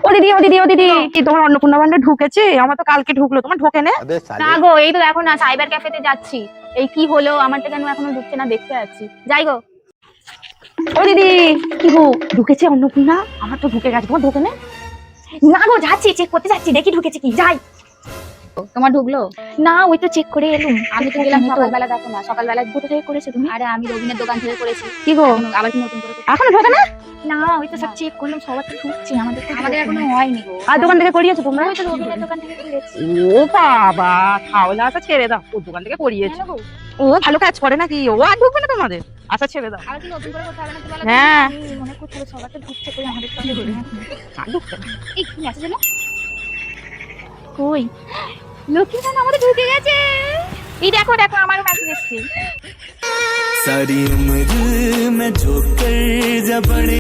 ও দিদি কি তোমার অন্নপূর্ণা ভান্ডার ঢুকেছে? আমার তো কালকে ঢুকলো, তোমার ঢোকে না? না গো, এই তো দেখো না সাইবার ক্যাফেতে যাচ্ছি। এই কি হলো, আমারটা কেন এখনো ঢুকছে না দেখতে যাচ্ছি। যাই গো। ও দিদি কি গো, ঢুকেছে অন্নপূর্ণা? আমার তো ঢুকে গেছে, তোমার ঢোকে না? না গো, যাচ্ছি, চেক করতে যাচ্ছি, দেখি ঢুকেছে কি। যাই। তোমার ঢুকলো? না, ওই তো চেক করে এলুম। আমি তো গেলাম সকালবেলা, দেখো না সকালবেলা। কোথা থেকে করেছো তুমি? আরে আমি রবিনের দোকান থেকে করেছি। কি গো, আবার কি নতুন করে করতে? এখনো ঢোকে না? না, ওই তো সব চেক করলাম, সবার তো ঢুকছে, আমাদের এখনো হয়নি গো। আর দোকান থেকে করিয়েছো তোমরা? ওই তো রবিনের দোকান থেকে করেছি। ও বাবা, তাহলে আশা ছেড়ে দাও, ওর দোকান থেকে করিয়েছো। কেন গো? ও ভালো কাজ করে নাকি? ও আর ঢুকবে না তোমাদের? আশা ছেড়ে দাও। আবার কি নতুন করে করতে হবে নাকি বলো? হ্যাঁ। আমি মনে করছি সবার তো ঢুকছে, কই আমাদের তো কি ঢুকছে করে? না। আর ঢুকবে না। এই কি মেসেজ এলো? কই, লক্ষ্মী খান আমাদের ঢুকে গেছে। এই দেখো দেখো, আমারও মেসেজ এসেছে। सारी उम्र मैं जो कर जा बड़े